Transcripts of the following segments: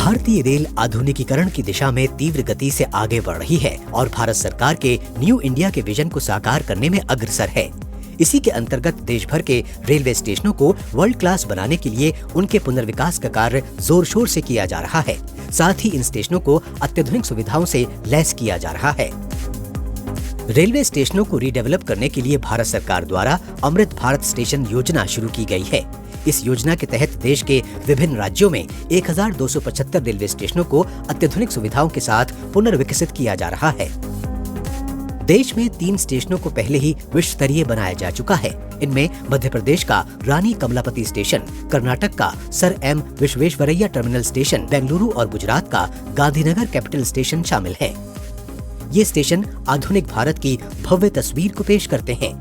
भारतीय रेल आधुनिकीकरण की दिशा में तीव्र गति से आगे बढ़ रही है और भारत सरकार के न्यू इंडिया के विजन को साकार करने में अग्रसर है। इसी के अंतर्गत देश भर के रेलवे स्टेशनों को वर्ल्ड क्लास बनाने के लिए उनके पुनर्विकास का कार्य जोर शोर से किया जा रहा है। साथ ही इन स्टेशनों को अत्याधुनिक सुविधाओं से लैस किया जा रहा है। रेलवे स्टेशनों को रीडेवलप करने के लिए भारत सरकार द्वारा अमृत भारत स्टेशन योजना शुरू की गई है। इस योजना के तहत देश के विभिन्न राज्यों में 1275 रेलवे स्टेशनों को अत्याधुनिक सुविधाओं के साथ पुनर्विकसित किया जा रहा है। देश में 3 स्टेशनों को पहले ही विश्व स्तरीय बनाया जा चुका है। इनमें मध्य प्रदेश का रानी कमलापति स्टेशन, कर्नाटक का sir M Visvesvaraya terminal station, Bengaluru और गुजरात का गांधीनगर कैपिटल स्टेशन शामिल है। ये स्टेशन आधुनिक भारत की भव्य तस्वीर को पेश करते हैं।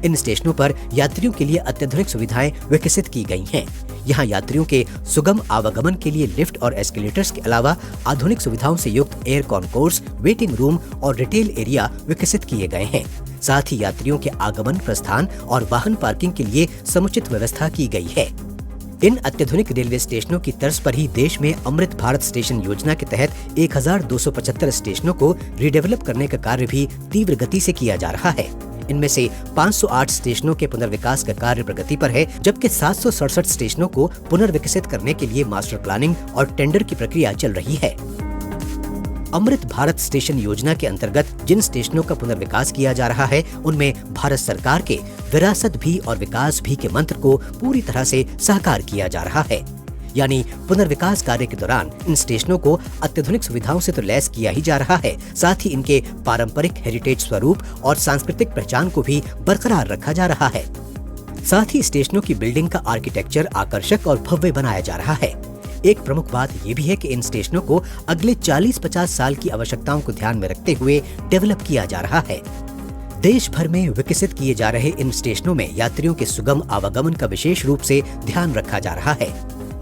इन स्टेशनों पर यात्रियों के लिए अत्याधुनिक सुविधाएं विकसित की गई हैं। यहाँ यात्रियों के सुगम आवागमन के लिए लिफ्ट और एस्केलेटर्स के अलावा आधुनिक सुविधाओं से युक्त एयर कॉन्कोर्स, वेटिंग रूम और रिटेल एरिया विकसित किए गए हैं। साथ ही यात्रियों के आगमन, प्रस्थान और वाहन पार्किंग के लिए समुचित व्यवस्था की गई है। इन अत्याधुनिक रेलवे स्टेशनों की तर्ज पर ही देश में अमृत भारत स्टेशन योजना के तहत 1275 स्टेशनों को रीडेवलप करने का कार्य भी तीव्र गति से किया जा रहा है। इनमें से 508 स्टेशनों के पुनर्विकास का कार्य प्रगति पर है, जबकि 767 स्टेशनों को पुनर्विकसित करने के लिए मास्टर प्लानिंग और टेंडर की प्रक्रिया चल रही है। अमृत भारत स्टेशन योजना के अंतर्गत जिन स्टेशनों का पुनर्विकास किया जा रहा है, उनमें भारत सरकार के विरासत भी और विकास भी के मंत्र को पूरी तरह से साकार किया जा रहा है। यानी पुनर्विकास कार्य के दौरान इन स्टेशनों को अत्याधुनिक सुविधाओं से तो लैस किया ही जा रहा है, साथ ही इनके पारंपरिक हेरिटेज स्वरूप और सांस्कृतिक पहचान को भी बरकरार रखा जा रहा है। साथ ही स्टेशनों की बिल्डिंग का आर्किटेक्चर आकर्षक और भव्य बनाया जा रहा है। एक प्रमुख बात ये भी है कि इन स्टेशनों को अगले 40-50 साल की आवश्यकताओं को ध्यान में रखते हुए डेवलप किया जा रहा है। देश भर में विकसित किए जा रहे इन स्टेशनों में यात्रियों के सुगम आवागमन का विशेष रूप से ध्यान रखा जा रहा है।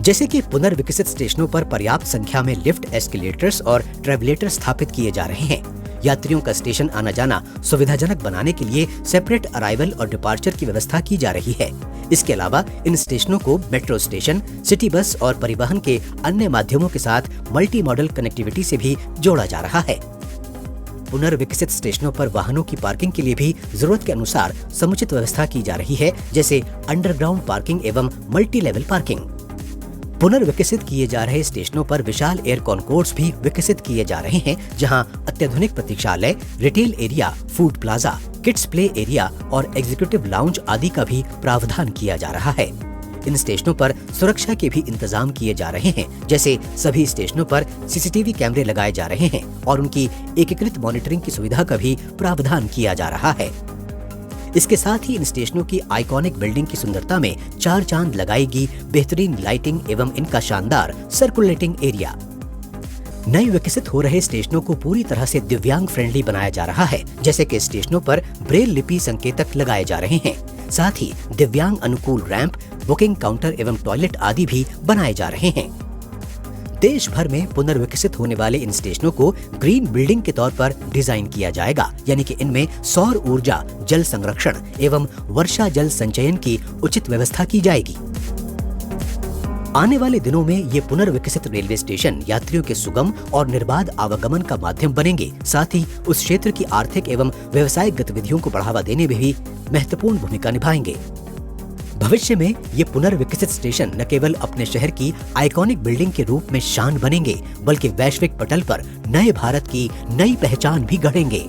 जैसे कि पुनर्विकसित स्टेशनों पर पर्याप्त संख्या में लिफ्ट, एस्केलेटर्स और ट्रेवलेटर स्थापित किए जा रहे हैं। यात्रियों का स्टेशन आना जाना सुविधाजनक बनाने के लिए सेपरेट अराइवल और डिपार्चर की व्यवस्था की जा रही है। इसके अलावा इन स्टेशनों को मेट्रो स्टेशन, सिटी बस और परिवहन के अन्य माध्यमों के साथ मल्टी मॉडल कनेक्टिविटी से भी जोड़ा जा रहा है। पुनर्विकसित स्टेशनों पर वाहनों की पार्किंग के लिए भी जरूरत के अनुसार समुचित व्यवस्था की जा रही है, जैसे अंडरग्राउंड पार्किंग एवं मल्टी लेवल पार्किंग। पुनर्विकसित किए जा रहे स्टेशनों पर विशाल एयर कॉन्कोर्स भी विकसित किए जा रहे हैं, जहां अत्याधुनिक प्रतीक्षालय, retail area, food plaza, kids play area और एग्जीक्यूटिव लाउंज आदि का भी प्रावधान किया जा रहा है। इन स्टेशनों पर सुरक्षा के भी इंतजाम किए जा रहे हैं, जैसे सभी स्टेशनों पर सीसीटीवी कैमरे लगाए जा रहे हैं और उनकी एकीकृत मॉनिटरिंग की सुविधा का भी प्रावधान किया जा रहा है। इसके साथ ही इन स्टेशनों की आइकॉनिक बिल्डिंग की सुंदरता में 4 चांद लगाएगी बेहतरीन लाइटिंग एवं इनका शानदार सर्कुलेटिंग एरिया। नए विकसित हो रहे स्टेशनों को पूरी तरह से दिव्यांग फ्रेंडली बनाया जा रहा है, जैसे कि स्टेशनों पर ब्रेल लिपि संकेतक लगाए जा रहे हैं। साथ ही दिव्यांग अनुकूल रैंप, बुकिंग काउंटर एवं टॉयलेट आदि भी बनाए जा रहे हैं। देश भर में पुनर्विकसित होने वाले इन स्टेशनों को ग्रीन बिल्डिंग के तौर पर डिजाइन किया जाएगा, यानी कि इनमें सौर ऊर्जा, जल संरक्षण एवं वर्षा जल संचयन की उचित व्यवस्था की जाएगी। आने वाले दिनों में ये पुनर्विकसित रेलवे स्टेशन यात्रियों के सुगम और निर्बाध आवागमन का माध्यम बनेंगे। साथ ही उस क्षेत्र की आर्थिक एवं व्यावसायिक गतिविधियों को बढ़ावा देने में भी महत्वपूर्ण भूमिका निभाएंगे। भविष्य में ये पुनर्विकसित स्टेशन न केवल अपने शहर की आइकॉनिक बिल्डिंग के रूप में शान बनेंगे, बल्कि वैश्विक पटल पर नए भारत की नई पहचान भी गढ़ेंगे।